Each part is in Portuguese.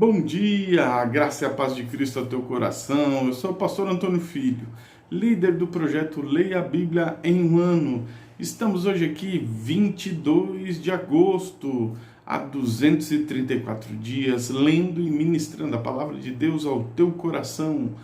Bom dia, a graça e a paz de Cristo ao teu coração. Eu sou o pastor Antônio Filho, líder do projeto Leia a Bíblia em um Ano. Estamos hoje aqui, 22 de agosto, há 234 dias, lendo e ministrando a palavra de Deus ao teu coração.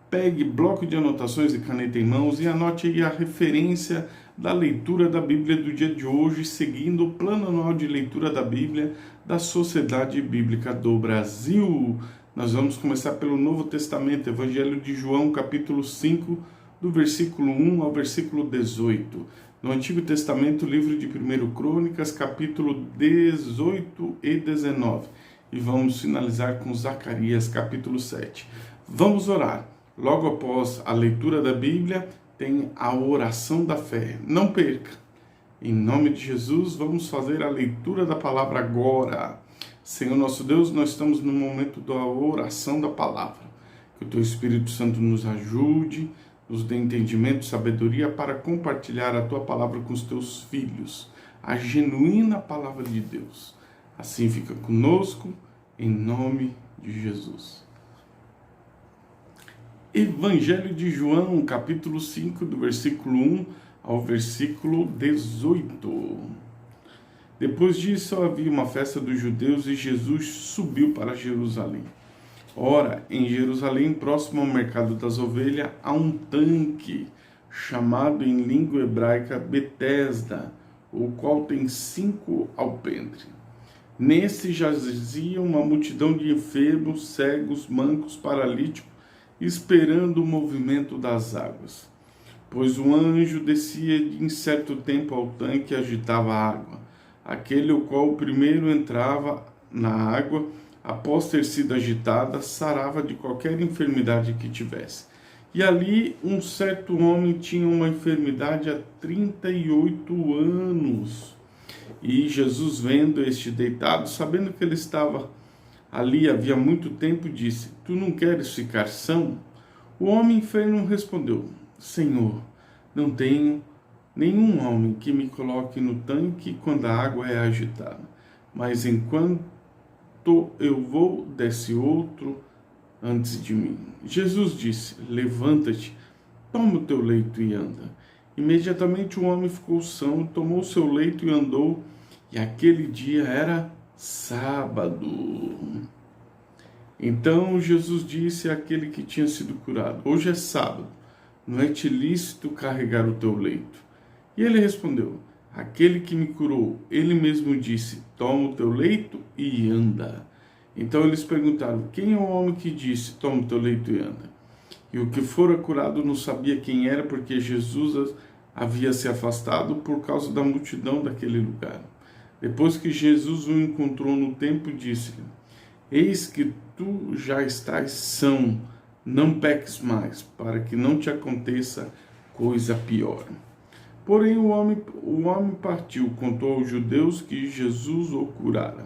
Pegue bloco de anotações e caneta em mãos e anote aí a referência da leitura da Bíblia do dia de hoje, seguindo o plano anual de leitura da Bíblia da Sociedade Bíblica do Brasil. Nós vamos começar pelo Novo Testamento, Evangelho de João, capítulo 5, do versículo 1 ao versículo 18. No Antigo Testamento, livro de 1 Crônicas, capítulo 18 e 19. E vamos finalizar com Zacarias, capítulo 7. Vamos orar. Logo após a leitura da Bíblia, tem a oração da fé. Não perca! Em nome de Jesus, vamos fazer a leitura da palavra agora. Senhor nosso Deus, nós estamos no momento da oração da palavra. Que o Teu Espírito Santo nos ajude, nos dê entendimento e sabedoria para compartilhar a Tua palavra com os Teus filhos. A genuína palavra de Deus. Assim fica conosco, em nome de Jesus. Evangelho de João, capítulo 5, do versículo 1 ao versículo 18. Depois disso havia uma festa dos judeus e Jesus subiu para Jerusalém. Ora, em Jerusalém, próximo ao mercado das ovelhas, há um tanque, chamado em língua hebraica Betesda, o qual tem 5 alpendres. Nesse jazia uma multidão de enfermos, cegos, mancos, paralíticos, esperando o movimento das águas. Pois um anjo descia em certo tempo ao tanque e agitava a água. Aquele o qual primeiro entrava na água, após ter sido agitada, sarava de qualquer enfermidade que tivesse. E ali um certo homem tinha uma enfermidade há 38 anos. E Jesus, vendo este deitado, sabendo que ele estava ali havia muito tempo, disse: Tu não queres ficar são? O homem enfermo respondeu: Senhor, não tenho nenhum homem que me coloque no tanque quando a água é agitada. Mas enquanto eu vou, desce outro antes de mim. Jesus disse: Levanta-te, toma o teu leito e anda. Imediatamente o homem ficou são, tomou o seu leito e andou, e aquele dia era sábado. Então Jesus disse àquele que tinha sido curado: Hoje é sábado, não é te lícito carregar o teu leito. E ele respondeu: Aquele que me curou, ele mesmo disse: Toma o teu leito e anda. Então eles perguntaram: Quem é o homem que disse: Toma o teu leito e anda? E o que fora curado não sabia quem era, porque Jesus havia se afastado por causa da multidão daquele lugar. Depois que Jesus o encontrou no templo, disse-lhe: Eis que tu já estás são, não peques mais, para que não te aconteça coisa pior. Porém o homem partiu, contou aos judeus que Jesus o curara.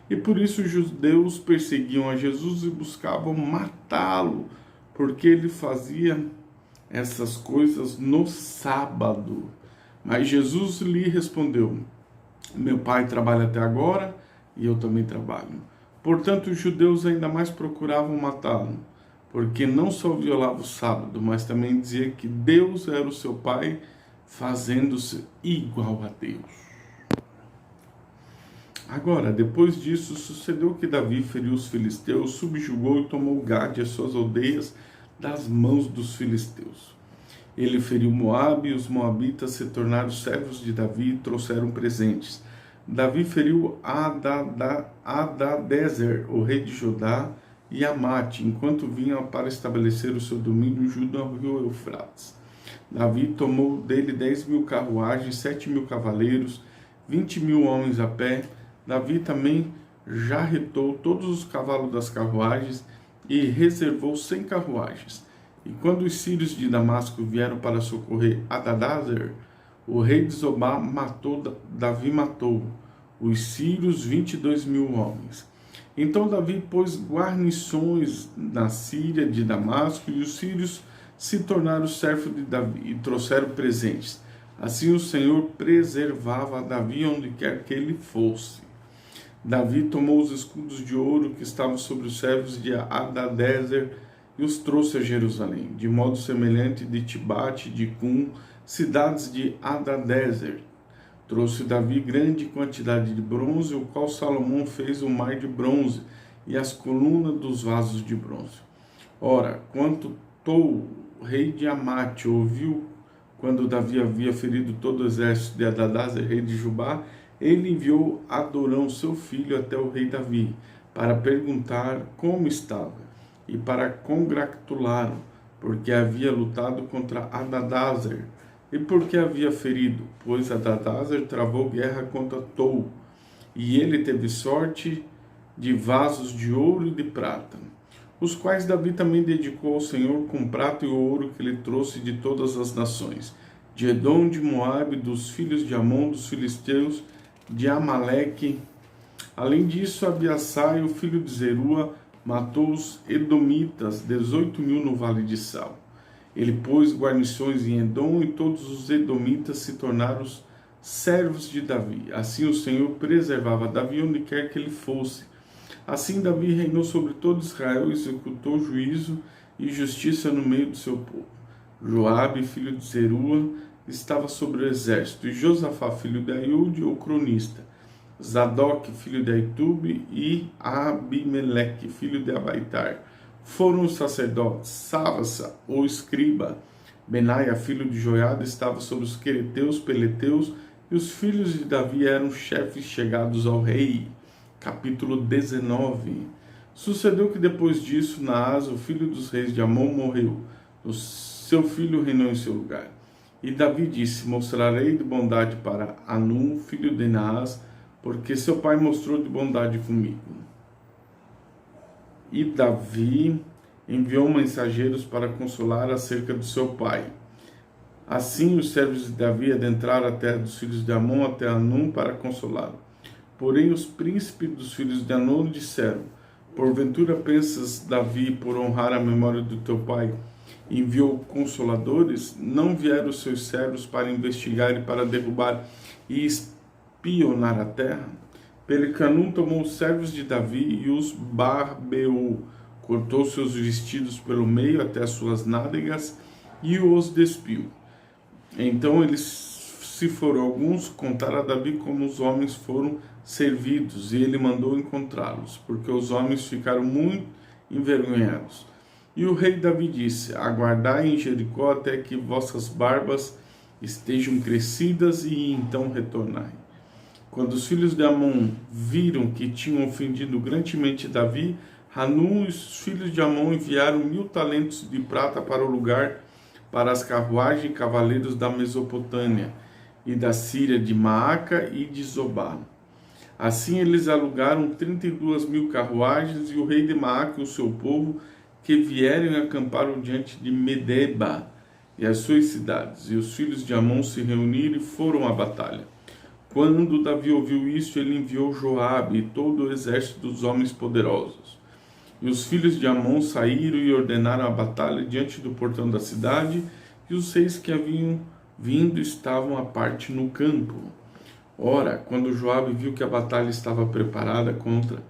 E por isso os judeus perseguiam a Jesus e buscavam matá-lo, porque ele fazia essas coisas no sábado. Mas Jesus lhe respondeu: Meu pai trabalha até agora e eu também trabalho. Portanto, os judeus ainda mais procuravam matá-lo, porque não só violava o sábado, mas também dizia que Deus era o seu pai, fazendo-se igual a Deus. Agora, depois disso, sucedeu que Davi feriu os filisteus, subjugou e tomou Gade e as suas aldeias das mãos dos filisteus. Ele feriu Moabe e os moabitas se tornaram servos de Davi e trouxeram presentes. Davi feriu Hadadezer, o rei de Judá, e Amate, enquanto vinham para estabelecer o seu domínio junto ao rio Eufrates. Davi tomou dele 10.000 carruagens, 7.000 cavaleiros, 20.000 homens a pé. Davi também jarretou todos os cavalos das carruagens e reservou 100 carruagens. E quando os sírios de Damasco vieram para socorrer Hadadezer, o rei de Zobá Davi matou os sírios 22.000 homens. Então Davi pôs guarnições na Síria de Damasco, e os sírios se tornaram servos de Davi e trouxeram presentes. Assim o Senhor preservava Davi onde quer que ele fosse. Davi tomou os escudos de ouro que estavam sobre os servos de Hadadezer e os trouxe a Jerusalém, de modo semelhante de Tibate, de Cum, cidades de Hadadezer. Trouxe Davi grande quantidade de bronze, o qual Salomão fez o mar de bronze e as colunas dos vasos de bronze. Ora, quando Tou, rei de Amate, ouviu quando Davi havia ferido todo o exército de Hadadezer, rei de Jubá, ele enviou Adorão, seu filho, até o rei Davi, para perguntar como estava e para congratulá-lo, porque havia lutado contra Hadadezer e porque havia ferido, pois Hadadezer travou guerra contra Tou, e ele teve sorte de vasos de ouro e de prata, os quais Davi também dedicou ao Senhor com prata e ouro que ele trouxe de todas as nações, de Edom, de Moabe, dos filhos de Amon, dos filisteus, de Amaleque. Além disso, Abiasai, o filho de Zerua, matou os edomitas, 18.000 no vale de Sal. Ele pôs guarnições em Edom e todos os edomitas se tornaram servos de Davi. Assim o Senhor preservava Davi onde quer que ele fosse. Assim Davi reinou sobre todo Israel e executou juízo e justiça no meio do seu povo. Joabe, filho de Zerua, estava sobre o exército, e Josafá, filho de Aiude, o cronista, Zadok, filho de Aitube, e Abimeleque, filho de Abaitar, foram os sacerdotes. Savasa, o escriba, Benaia, filho de Joiada, estava sobre os quereteus, peleteus, e os filhos de Davi eram chefes chegados ao rei. Capítulo 19. Sucedeu que depois disso, Naás, o filho dos reis de Amon, morreu. O seu filho reinou em seu lugar. E Davi disse: mostrarei de bondade para Anum, filho de Naás, porque seu pai mostrou de bondade comigo. E Davi enviou mensageiros para consolar acerca do seu pai. Assim os servos de Davi adentraram a terra dos filhos de Amon até Anum para consolá-lo. Porém os príncipes dos filhos de Anum disseram: porventura pensas, Davi, por honrar a memória do teu pai, enviou consoladores? Não vieram os seus servos para investigar e para derrubar e espionar a terra? Pelicanum tomou os servos de Davi e os barbeou, cortou seus vestidos pelo meio até as suas nádegas e os despiu. Então eles se foram alguns contar a Davi como os homens foram servidos, e ele mandou encontrá-los, porque os homens ficaram muito envergonhados. E o rei Davi disse: aguardai em Jericó até que vossas barbas estejam crescidas, e então retornai. Quando os filhos de Amon viram que tinham ofendido grandemente Davi, Hanum e os filhos de Amon enviaram 1.000 talentos de prata para o lugar, para as carruagens e cavaleiros da Mesopotâmia e da Síria, de Maaca e de Zobá. Assim eles alugaram 32.000 carruagens, e o rei de Maaca e o seu povo que vieram acamparam diante de Medeba e as suas cidades. E os filhos de Amon se reuniram e foram à batalha. Quando Davi ouviu isso, ele enviou Joabe e todo o exército dos homens poderosos. E os filhos de Amon saíram e ordenaram a batalha diante do portão da cidade, e os reis que haviam vindo estavam à parte no campo. Ora, quando Joabe viu que a batalha estava preparada contra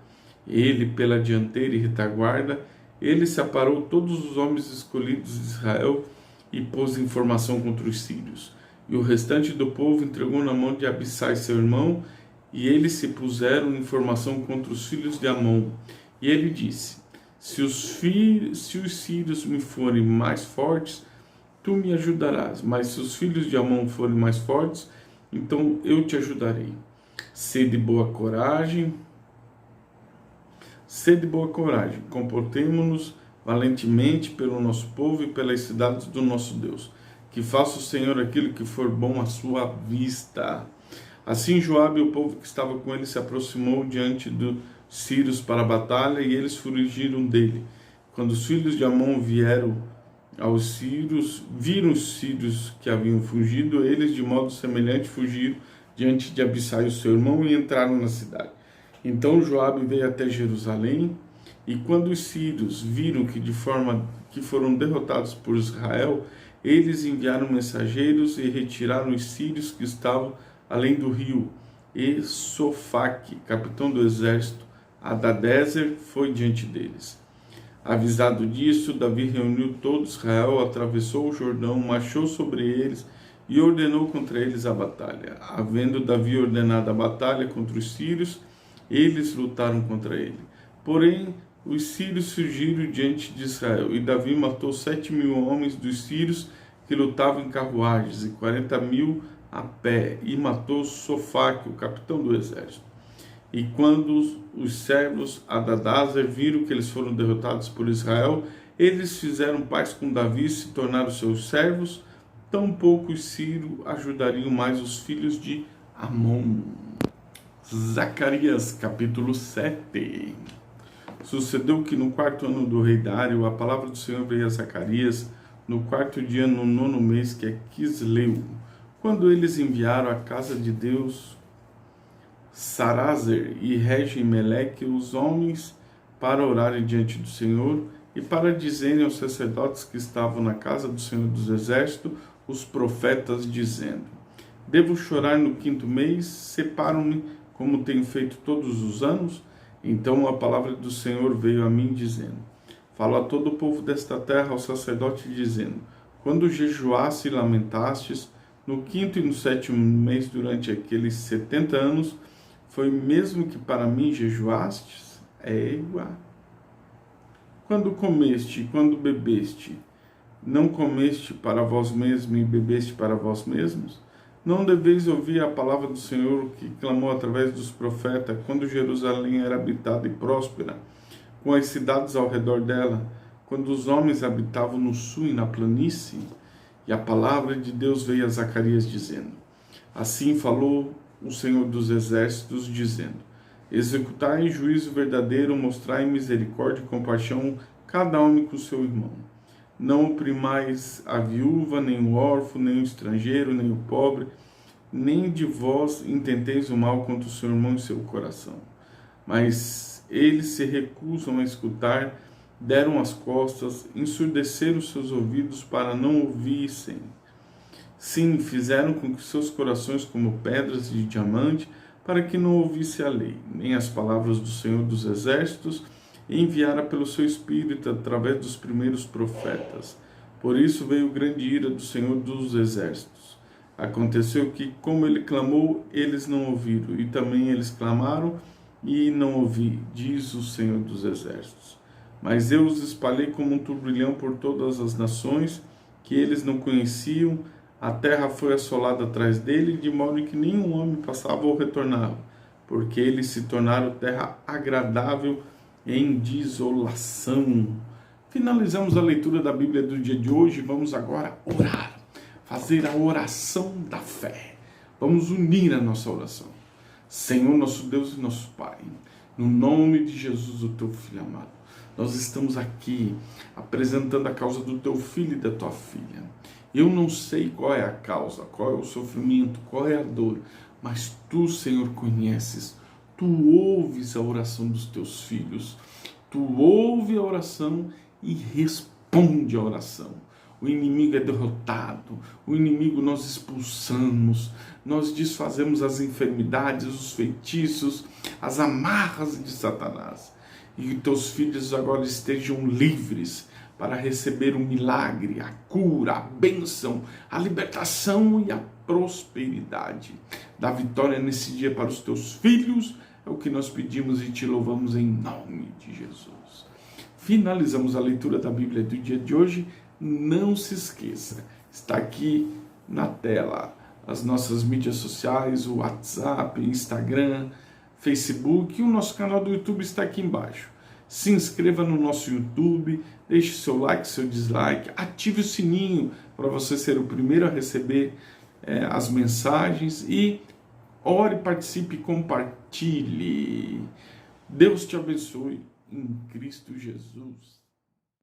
ele pela dianteira e retaguarda, ele separou todos os homens escolhidos de Israel e pôs informação contra os sírios. E o restante do povo entregou na mão de Abissai, seu irmão, e eles se puseram em formação contra os filhos de Amon. E ele disse: se os sírios me forem mais fortes, tu me ajudarás, mas se os filhos de Amon forem mais fortes, então eu te ajudarei. Sede boa coragem, comportemo-nos valentemente pelo nosso povo e pelas cidades do nosso Deus. Que faça o Senhor aquilo que for bom à sua vista. Assim Joabe e o povo que estava com ele se aproximou diante dos sírios para a batalha, e eles fugiram dele. Quando os filhos de Amon viram os sírios que haviam fugido, eles de modo semelhante fugiram diante de Abissai, o seu irmão, e entraram na cidade. Então Joabe veio até Jerusalém, e quando os sírios viram que foram derrotados por Israel, eles enviaram mensageiros e retiraram os sírios que estavam além do rio, e Sofaque, capitão do exército, Hadadezer, foi diante deles. Avisado disso, Davi reuniu todo Israel, atravessou o Jordão, marchou sobre eles e ordenou contra eles a batalha. Havendo Davi ordenado a batalha contra os sírios, eles lutaram contra ele. Porém, os sírios surgiram diante de Israel, e Davi matou 7.000 homens dos sírios que lutavam em carruagens, e 40.000 a pé, e matou Sofaque, o capitão do exército. E quando os servos Hadadezer viram que eles foram derrotados por Israel, eles fizeram paz com Davi e se tornaram seus servos. Tampouco os sírios ajudariam mais os filhos de Amon. Zacarias, capítulo 7. Sucedeu que no 4º ano do rei Dário, a palavra do Senhor veio a Zacarias, no 4º dia, no 9º mês, que é Quisleu, quando eles enviaram à casa de Deus Sarazer e Regem-Meleque, os homens, para orarem diante do Senhor e para dizerem aos sacerdotes que estavam na casa do Senhor dos Exércitos, os profetas, dizendo: devo chorar no 5º mês? Separo-me, como tenho feito todos os anos? Então a palavra do Senhor veio a mim, dizendo: fala a todo o povo desta terra, ao sacerdote, dizendo: quando jejuaste e lamentastes, no 5º e no 7º mês, durante aqueles 70 anos, foi mesmo que para mim jejuastes? Quando comeste e quando bebeste, não comeste para vós mesmos e bebeste para vós mesmos? Não deveis ouvir a palavra do Senhor, que clamou através dos profetas, quando Jerusalém era habitada e próspera, com as cidades ao redor dela, quando os homens habitavam no sul e na planície? E a palavra de Deus veio a Zacarias, dizendo: assim falou o Senhor dos Exércitos, dizendo: executai juízo verdadeiro, mostrai misericórdia e compaixão, cada homem com seu irmão. Não oprimais a viúva, nem o órfão, nem o estrangeiro, nem o pobre, nem de vós intenteis o mal contra o seu irmão em seu coração. Mas eles se recusam a escutar, deram as costas, ensurdeceram seus ouvidos para não ouvissem. Sim, fizeram com que seus corações como pedras de diamante, para que não ouvisse a lei, nem as palavras do Senhor dos Exércitos, enviara pelo seu Espírito através dos primeiros profetas. Por isso veio grande ira do Senhor dos Exércitos. Aconteceu que, como ele clamou, eles não ouviram, e também eles clamaram, e não ouvi, diz o Senhor dos Exércitos. Mas eu os espalhei como um turbilhão por todas as nações, que eles não conheciam. A terra foi assolada atrás dele, de modo que nenhum homem passava ou retornava, porque eles se tornaram terra agradável em desolação. Finalizamos a leitura da Bíblia do dia de hoje. Vamos agora orar, fazer a oração da fé. Vamos unir a nossa oração. Senhor, nosso Deus e nosso Pai, no nome de Jesus, o teu Filho amado, nós estamos aqui apresentando a causa do teu filho e da tua filha. Eu não sei qual é a causa, qual é o sofrimento, qual é a dor, mas tu, Senhor, conheces. Tu ouves a oração dos teus filhos. Tu ouve a oração e responde a oração. O inimigo é derrotado, o inimigo nós expulsamos, nós desfazemos as enfermidades, os feitiços, as amarras de Satanás. E que teus filhos agora estejam livres para receber o milagre, a cura, a bênção, a libertação e a prosperidade. Dá vitória nesse dia para os teus filhos, é o que nós pedimos e te louvamos em nome de Jesus. Finalizamos a leitura da Bíblia do dia de hoje. Não se esqueça, está aqui na tela as nossas mídias sociais, o WhatsApp, Instagram, Facebook, e o nosso canal do YouTube está aqui embaixo. Se inscreva no nosso YouTube, deixe seu like, seu dislike, ative o sininho para você ser o primeiro a receber as mensagens, e ore, participe e compartilhe. Deus te abençoe em Cristo Jesus.